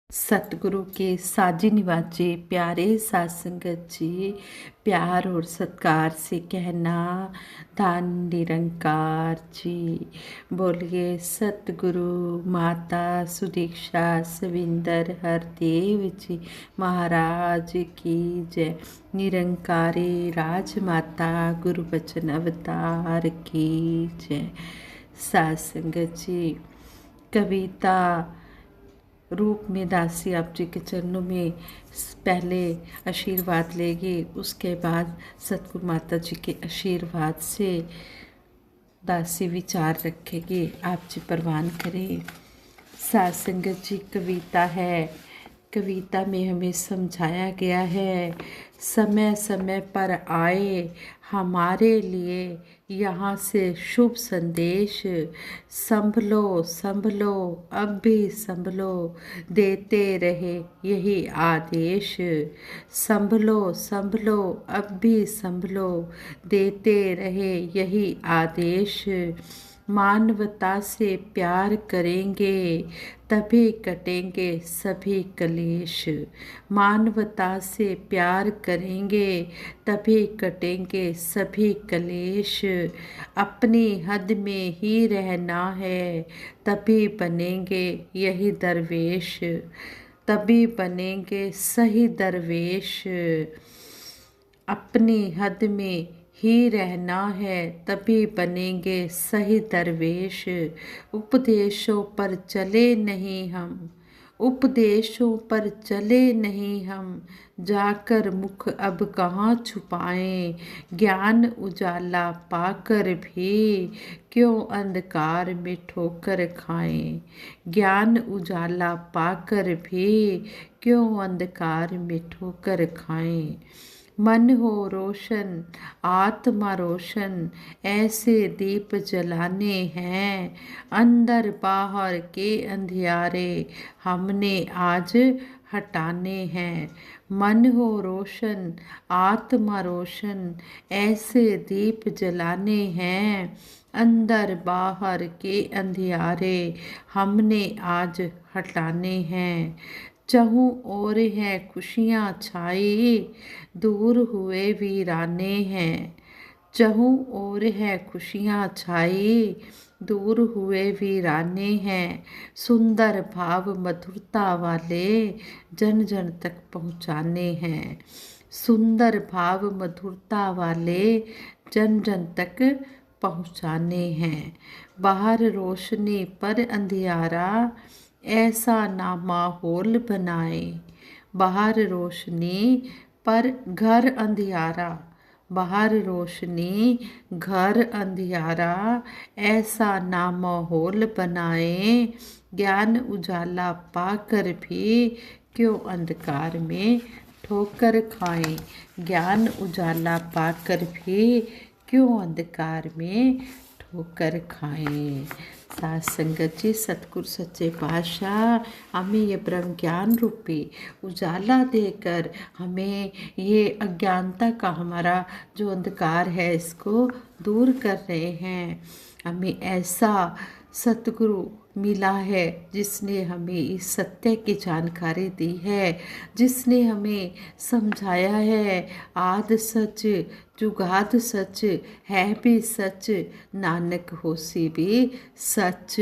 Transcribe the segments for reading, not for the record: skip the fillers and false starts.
सतगुरु के साजी निवाजे प्यारे साध संगत जी, प्यार और सत्कार से कहना धन निरंकार जी। बोलिए सतगुरु माता सुदीक्षा सविंदर हरदेव जी महाराज की जय। निरंकारी राजमाता गुरु बचन अवतार की जय। साध संगत जी, कविता रूप में दासी आप जी के चरणों में पहले आशीर्वाद लेगी, उसके बाद सतगुरु माता जी के आशीर्वाद से दासी विचार रखेगी। आप जी परवान करें। साध संगत जी, कविता है। कविता में हमें समझाया गया है, समय समय पर आए हमारे लिए यहाँ से शुभ संदेश। संभलो संभलो अब भी संभलो, देते रहे यही आदेश। संभलो संभलो अब भी संभलो, देते रहे यही आदेश। मानवता से प्यार करेंगे तभी कटेंगे सभी कलेश। मानवता से प्यार करेंगे तभी कटेंगे सभी कलेश। अपनी हद में ही रहना है तभी बनेंगे यही दरवेश। तभी बनेंगे सही दरवेश। अपनी हद में ही रहना है तभी बनेंगे सही दरवेश। उपदेशों पर चले नहीं हम, उपदेशों पर चले नहीं हम, जाकर मुख अब कहाँ छुपाएं। ज्ञान उजाला पाकर भी क्यों अंधकार में ठोकर खाएं। ज्ञान उजाला पाकर भी क्यों अंधकार में ठोकर खाएं। मन हो रोशन आत्मा रोशन, ऐसे दीप जलाने हैं। अंदर बाहर के अंधियारे हमने आज हटाने हैं। मन हो रोशन आत्मा रोशन, ऐसे दीप जलाने हैं। अंदर बाहर के अंधियारे हमने आज हटाने हैं। चहु ओर हैं खुशियाँ छाई, दूर हुए वीराने हैं। चहु ओर है खुशियाँ छाई, दूर हुए वीराने हैं। सुंदर भाव मधुरता वाले जन जन तक पहुँचाने हैं। सुंदर भाव मधुरता वाले जन जन तक पहुँचाने हैं। बाहर रोशनी पर अंधियारा, ऐसा ना माहौल बनाए। बाहर रोशनी पर घर अंधियारा, बाहर रोशनी घर अंधियारा, ऐसा ना माहौल बनाए। ज्ञान उजाला पाकर भी क्यों अंधकार में ठोकर खाएं। ज्ञान उजाला पाकर भी क्यों अंधकार में ठोकर खाएं। साध संगत जी, सतगुरु सच्चे पातशाह हमें ये ब्रह्म ज्ञान रूपी उजाला देकर हमें ये अज्ञानता का हमारा जो अंधकार है इसको दूर कर रहे हैं। हमें ऐसा सतगुरु मिला है जिसने हमें इस सत्य की जानकारी दी है, जिसने हमें समझाया है आद सच जुगाद सच, है भी सच नानक होसी भी सच।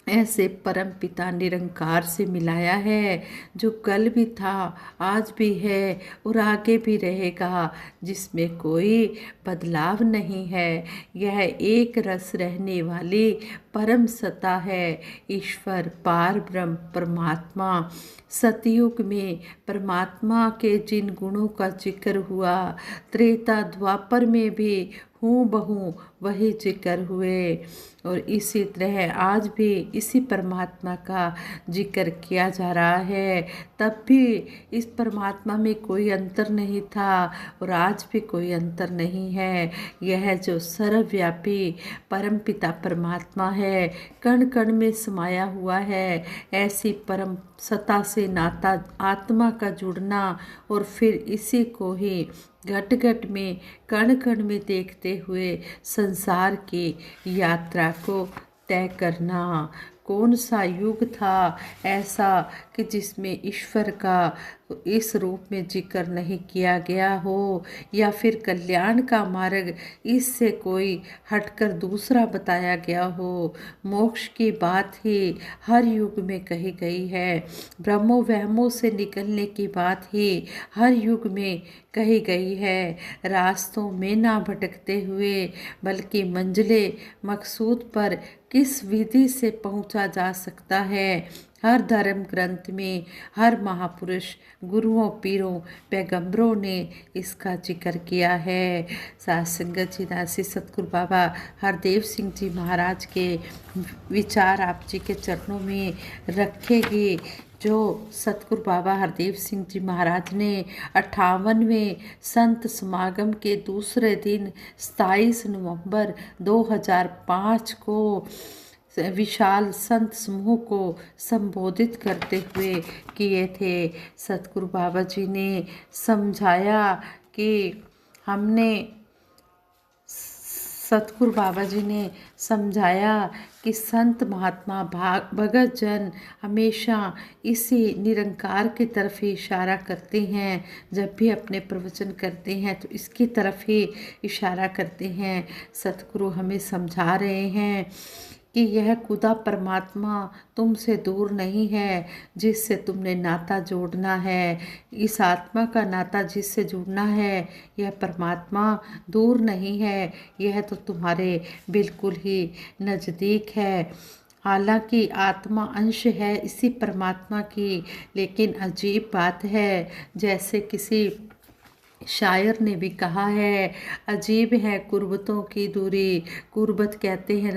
ऐसे परम पिता निरंकार से मिलाया है, जो कल भी था आज भी है और आगे भी रहेगा, जिसमें कोई बदलाव नहीं है। यह एक रस रहने वाली परम सत्ता है, ईश्वर पार ब्रह्म परमात्मा। सतयुग में परमात्मा के जिन गुणों का जिक्र हुआ, त्रेता द्वापर में भी हूँ बहू वही जिक्र हुए, और इसी तरह आज भी इसी परमात्मा का जिक्र किया जा रहा है। तब भी इस परमात्मा में कोई अंतर नहीं था और आज भी कोई अंतर नहीं है। यह जो सर्वव्यापी परमपिता परमात्मा है, कण कण में समाया हुआ है। ऐसी परम सत्ता से नाता आत्मा का जुड़ना और फिर इसी को ही घट घट में कण कण में देखते हुए संसार की यात्रा को तय करना। कौन सा युग था ऐसा कि जिसमें ईश्वर का इस रूप में जिक्र नहीं किया गया हो, या फिर कल्याण का मार्ग इससे कोई हटकर दूसरा बताया गया हो। मोक्ष की बात ही हर युग में कही गई है। ब्रह्मो वहमों से निकलने की बात ही हर युग में कही गई है। रास्तों में ना भटकते हुए बल्कि मंजिले मकसूद पर किस विधि से पहुंचा जा सकता है, हर धर्म ग्रंथ में हर महापुरुष गुरुओं पीरों पैगंबरों ने इसका जिक्र किया है। साथ संगत जी दासी सतगुरु बाबा हरदेव सिंह जी महाराज के विचार आप जी के चरणों में रखेगी। जो सतगुरु बाबा हरदेव सिंह जी महाराज ने 58वें संत समागम के दूसरे दिन 27 नवंबर 2005 को विशाल संत समूह को संबोधित करते हुए किए थे। सतगुरु बाबा जी ने समझाया कि सतगुरु बाबा जी ने समझाया कि संत महात्मा भगत जन हमेशा इसी निरंकार की तरफ ही इशारा करते हैं। जब भी अपने प्रवचन करते हैं तो इसकी तरफ ही इशारा करते हैं। सतगुरु हमें समझा रहे हैं कि यह खुदा परमात्मा तुमसे दूर नहीं है जिससे तुमने नाता जोड़ना है। इस आत्मा का नाता जिससे जुड़ना है, यह परमात्मा दूर नहीं है, यह तो तुम्हारे बिल्कुल ही नज़दीक है। हालांकि आत्मा अंश है इसी परमात्मा की, लेकिन अजीब बात है, जैसे किसी शायर ने भी कहा है, अजीब है कुर्बतों की दूरी। कुर्बत कहते हैं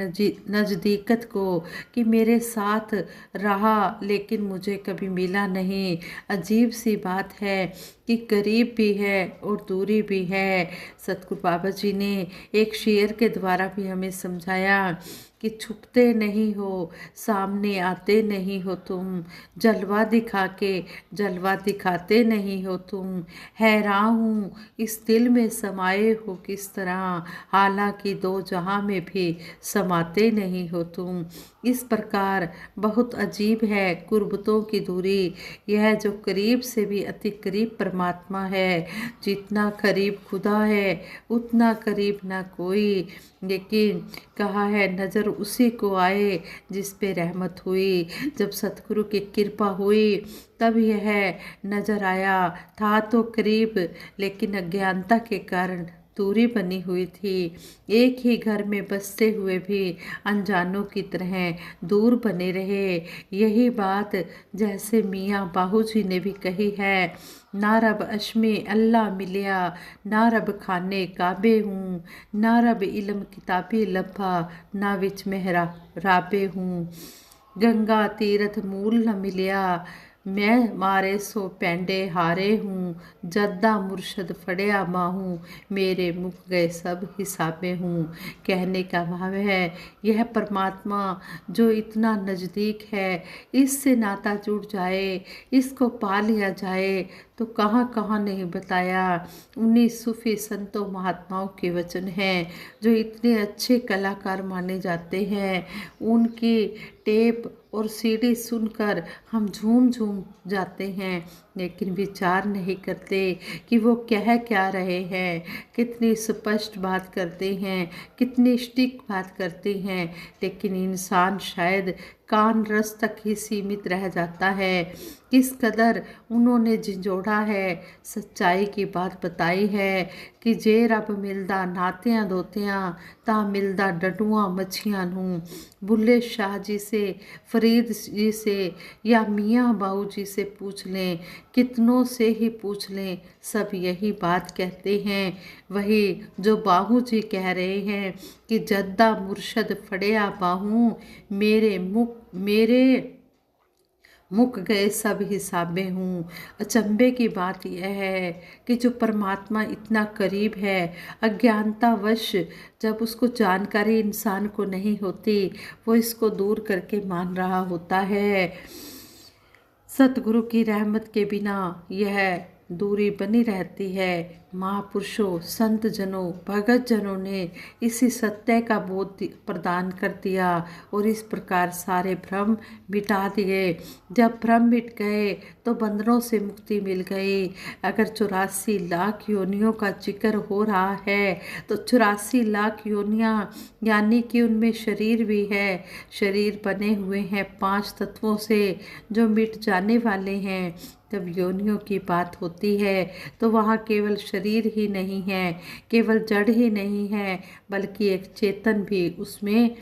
नज़दीकत को, कि मेरे साथ रहा लेकिन मुझे कभी मिला नहीं। अजीब सी बात है कि करीब भी है और दूरी भी है। सतगुरु बाबा जी ने एक शेर के द्वारा भी हमें समझाया कि छुपते नहीं हो, सामने आते नहीं हो तुम, जलवा दिखा के जलवा दिखाते नहीं हो तुम। हैरान हूँ इस दिल में समाये हो किस तरह, हालांकि दो जहां में भी समाते नहीं हो तुम। इस प्रकार बहुत अजीब है कुर्बतों की दूरी। यह जो करीब से भी अति करीब परमात्मा है, जितना करीब खुदा है उतना करीब ना कोई। लेकिन कहा है नज़र उसी को आए जिस पे रहमत हुई। जब सतगुरु की कृपा हुई तब यह नज़र आया। था तो करीब लेकिन अज्ञानता के कारण दूरी बनी हुई थी। एक ही घर में बसते हुए भी अनजानों की तरह दूर बने रहे। यही बात जैसे मियाँ बाहू जी ने भी कही है, ना रब अशमे अल्लाह मिलिया, ना रब खाने काबे हूँ, ना रब इल्म किताबी लभा, ना विच मेहरा राबे हूँ। गंगा तीरथ मूल न मिलिया, मैं मारे सो पैंडे हारे हूँ, जद्दा मुर्शद फड़िया माहूँ, मेरे मुक गए सब हिसाबे हूँ। कहने का भाव है यह परमात्मा जो इतना नज़दीक है, इससे नाता जुड़ जाए, इसको पा लिया जाए तो कहाँ कहाँ नहीं बताया। उन्हीं सूफी संतों महात्माओं के वचन हैं जो इतने अच्छे कलाकार माने जाते हैं। उनकी टेप और सीडी सुनकर हम झूम झूम जाते हैं, लेकिन विचार नहीं करते कि वो कह क्या रहे हैं। कितनी स्पष्ट बात करते हैं, कितनी सटीक बात करते हैं, लेकिन इंसान शायद कान रस तक ही सीमित रह जाता है। किस कदर उन्होंने झिझोड़ा है, सच्चाई की बात बताई है कि जे रब मिलदा नातियां दोतियां ता मिलदा डडुआं मच्छियां नूं। बुल्ले शाह जी से, फरीद जी से या मियाँ बाऊ जी से पूछ लें, कितनों से ही पूछ लें, सब यही बात कहते हैं। वही जो बाहू जी कह रहे हैं कि जद्दा मुर्शद फड़िया बाहू, मेरे मुक गए सब हिसाबे हूँ। अचंभे की बात यह है कि जो परमात्मा इतना करीब है, अज्ञानतावश जब उसको जानकारी इंसान को नहीं होती, वो इसको दूर करके मान रहा होता है। सतगुरु की रहमत के बिना यह दूरी बनी रहती है। महापुरुषों, संत जनों, भगत जनों ने इसी सत्य का बोध प्रदान कर दिया और इस प्रकार सारे भ्रम मिटा दिए। जब भ्रम मिट गए तो बंधनों से मुक्ति मिल गई। अगर 84 लाख योनियों का जिक्र हो रहा है तो 84 लाख योनियां, यानी कि उनमें शरीर भी है। शरीर बने हुए हैं 5 तत्वों से जो मिट जाने वाले हैं। जब योनियों की बात होती है तो वहाँ केवल शरीर ही नहीं है, केवल जड़ ही नहीं है, बल्कि एक चेतन भी उसमें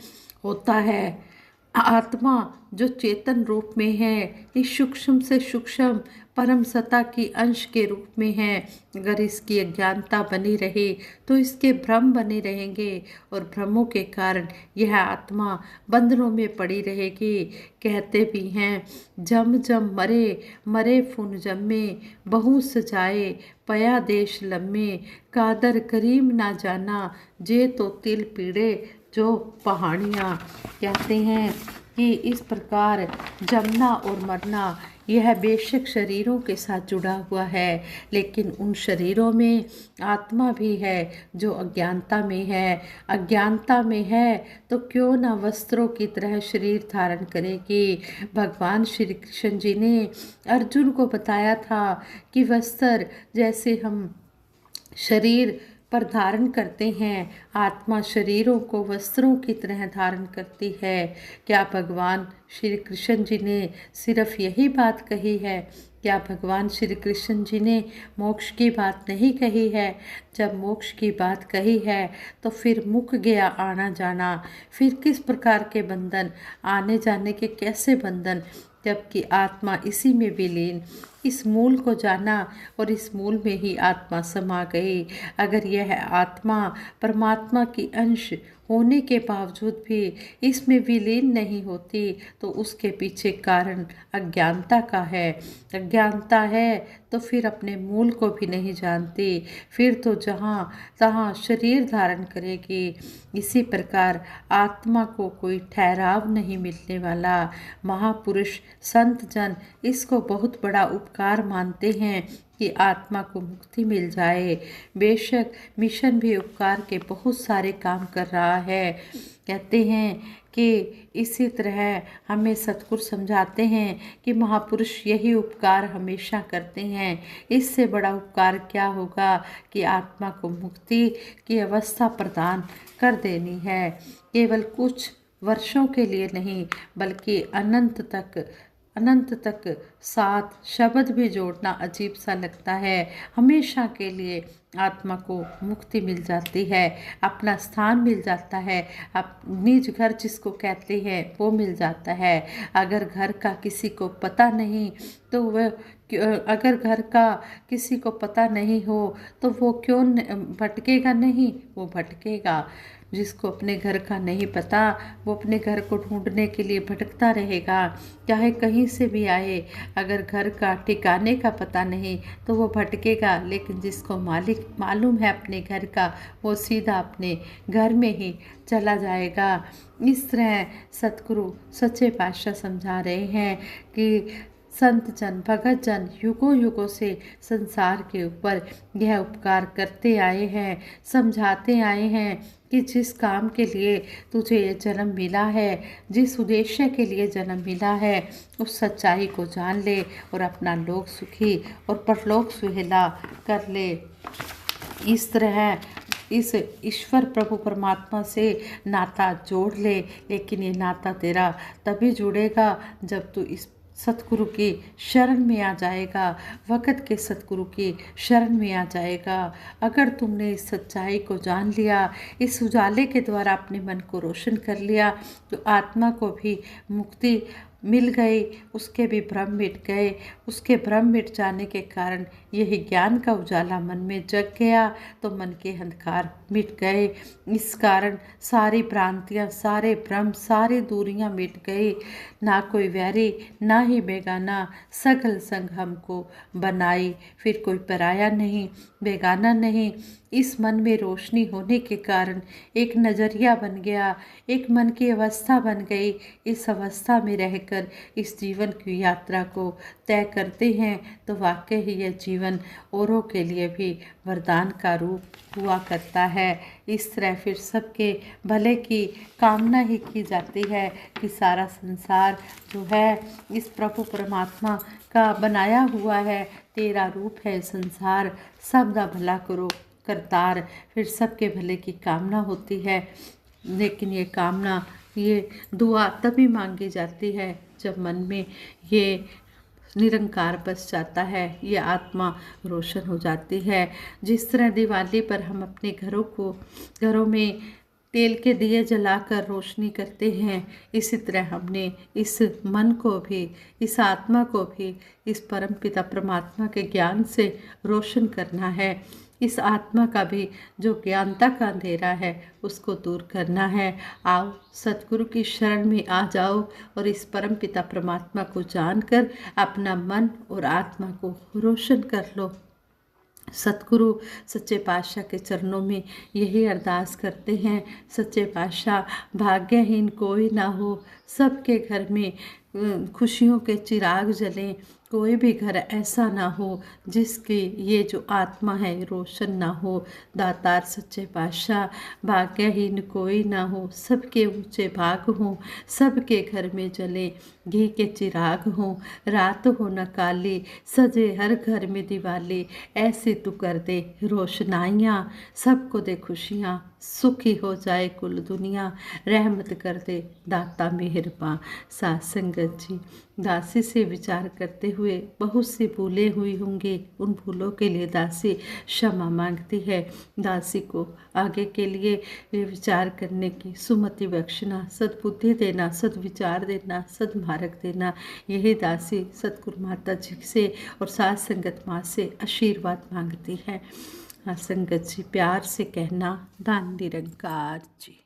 होता है। आत्मा जो चेतन रूप में है, इस सूक्ष्म से सूक्ष्म परम सत्ता की अंश के रूप में है। अगर इसकी अज्ञानता बनी रहे तो इसके भ्रम बने रहेंगे और भ्रमों के कारण यह आत्मा बंधनों में पड़ी रहेगी। कहते भी हैं, जम जम मरे मरे फून जम्मे, बहु सजाए पया देश लम्मे, कादर करीम ना जाना, जे तो तिल पीड़े जो पहाड़ियाँ। कहते हैं कि इस प्रकार जमना और मरना यह बेशक शरीरों के साथ जुड़ा हुआ है, लेकिन उन शरीरों में आत्मा भी है जो अज्ञानता में है। अज्ञानता में है तो क्यों ना वस्त्रों की तरह शरीर धारण करेगी। भगवान श्री कृष्ण जी ने अर्जुन को बताया था कि वस्त्र जैसे हम शरीर पर धारण करते हैं, आत्मा शरीरों को वस्त्रों की तरह धारण करती है। क्या भगवान श्री कृष्ण जी ने सिर्फ यही बात कही है? क्या भगवान श्री कृष्ण जी ने मोक्ष की बात नहीं कही है? जब मोक्ष की बात कही है तो फिर मुक गया आना जाना, फिर किस प्रकार के बंधन, आने जाने के कैसे बंधन, जबकि आत्मा इसी में विलीन, इस मूल को जाना और इस मूल में ही आत्मा समा गई। अगर यह आत्मा परमात्मा की अंश होने के बावजूद भी इसमें विलीन नहीं होती तो उसके पीछे कारण अज्ञानता का है। अज्ञानता है तो फिर अपने मूल को भी नहीं जानती, फिर तो जहाँ तहाँ शरीर धारण करेगी। इसी प्रकार आत्मा को कोई ठहराव नहीं मिलने वाला। महापुरुष संत जन इसको बहुत बड़ा उपकार मानते हैं कि आत्मा को मुक्ति मिल जाए। बेशक मिशन भी उपकार के बहुत सारे काम कर रहा है। कहते हैं कि इसी तरह हमें सतगुरु समझाते हैं कि महापुरुष यही उपकार हमेशा करते हैं। इससे बड़ा उपकार क्या होगा कि आत्मा को मुक्ति की अवस्था प्रदान कर देनी है। केवल कुछ वर्षों के लिए नहीं बल्कि अनंत तक साथ शब्द भी जोड़ना अजीब सा लगता है। हमेशा के लिए आत्मा को मुक्ति मिल जाती है, अपना स्थान मिल जाता है, निज घर जिसको कहते हैं वो मिल जाता है। अगर घर का किसी को पता नहीं तो वह अगर घर का किसी को पता नहीं हो तो वो क्यों भटकेगा नहीं, वो भटकेगा। जिसको अपने घर का नहीं पता वो अपने घर को ढूंढने के लिए भटकता रहेगा, चाहे कहीं से भी आए। अगर घर का ठिकाने का पता नहीं तो वो भटकेगा, लेकिन जिसको मालिक मालूम है अपने घर का वो सीधा अपने घर में ही चला जाएगा। इस तरह सतगुरु सच्चे पातशाह समझा रहे हैं कि संत जन भगत जन युगों युगों से संसार के ऊपर यह उपकार करते आए हैं, समझाते आए हैं कि जिस काम के लिए तुझे ये जन्म मिला है, जिस उद्देश्य के लिए जन्म मिला है, उस सच्चाई को जान ले और अपना लोक सुखी और परलोक सुहेला कर ले। इस तरह इस ईश्वर प्रभु परमात्मा से नाता जोड़ ले, लेकिन ये नाता तेरा तभी जुड़ेगा जब तू इस सतगुरु की शरण में आ जाएगा, वक़्त के सतगुरु की शरण में आ जाएगा। अगर तुमने इस सच्चाई को जान लिया, इस उजाले के द्वारा अपने मन को रोशन कर लिया, तो आत्मा को भी मुक्ति मिल गई, उसके भी भ्रम मिट गए। उसके भ्रम मिट जाने के कारण यही ज्ञान का उजाला मन में जग गया तो मन के अंधकार मिट गए। इस कारण सारी भ्रांतियाँ, सारे भ्रम, सारी दूरियाँ मिट गई। ना कोई वैरी ना ही बेगाना, सगल संग हमको बनाई। फिर कोई पराया नहीं, बेगाना नहीं। इस मन में रोशनी होने के कारण एक नज़रिया बन गया, एक मन की अवस्था बन गई। इस अवस्था में रहकर लेकर इस जीवन की यात्रा को तय करते हैं तो वाकई ही यह जीवन औरों के लिए भी वरदान का रूप हुआ करता है। इस तरह फिर सबके भले की कामना ही की जाती है कि सारा संसार जो है इस प्रभु परमात्मा का बनाया हुआ है, तेरा रूप है संसार, सबका भला करो करतार। फिर सबके भले की कामना होती है, लेकिन ये कामना, ये दुआ तभी मांगी जाती है जब मन में ये निरंकार बस जाता है, ये आत्मा रोशन हो जाती है। जिस तरह दिवाली पर हम अपने घरों में तेल के दिए जलाकर रोशनी करते हैं, इसी तरह हमने इस मन को भी, इस आत्मा को भी इस परमपिता परमात्मा के ज्ञान से रोशन करना है। इस आत्मा का भी जो ज्ञानता का अंधेरा है उसको दूर करना है। आओ सतगुरु की शरण में आ जाओ और इस परमपिता परमात्मा को जानकर अपना मन और आत्मा को रोशन कर लो। सतगुरु सच्चे पातशाह के चरणों में यही अरदास करते हैं, सच्चे पातशाह भाग्यहीन कोई ना हो, सबके घर में खुशियों के चिराग जलें, कोई भी घर ऐसा ना हो जिसकी ये जो आत्मा है रोशन ना हो। दातार सच्चे पातशाह भाग्यहीन कोई ना हो, सबके ऊंचे भाग हों, सबके घर में जले घी के चिराग हों, रात हो न काली सजे हर घर में दिवाली, ऐसे तू कर दे रोशनाइयाँ, सबको दे खुशियाँ, सुखी हो जाए कुल दुनिया, रहमत कर दे दाता मेहरबान। साथ संगत जी, दासी से विचार करते हुए बहुत सी भूलें हुई होंगी, उन भूलों के लिए दासी क्षमा मांगती है। दासी को आगे के लिए विचार करने की सुमति बख्शना, सद्बुद्धि देना, सद्विचार देना, सद्मार्ग देना, यही दासी सतगुरु माता जी से और साथ संगत माँ से आशीर्वाद मांगती है। हाँ संगत जी, प्यार से कहना, धन निरंकार जी।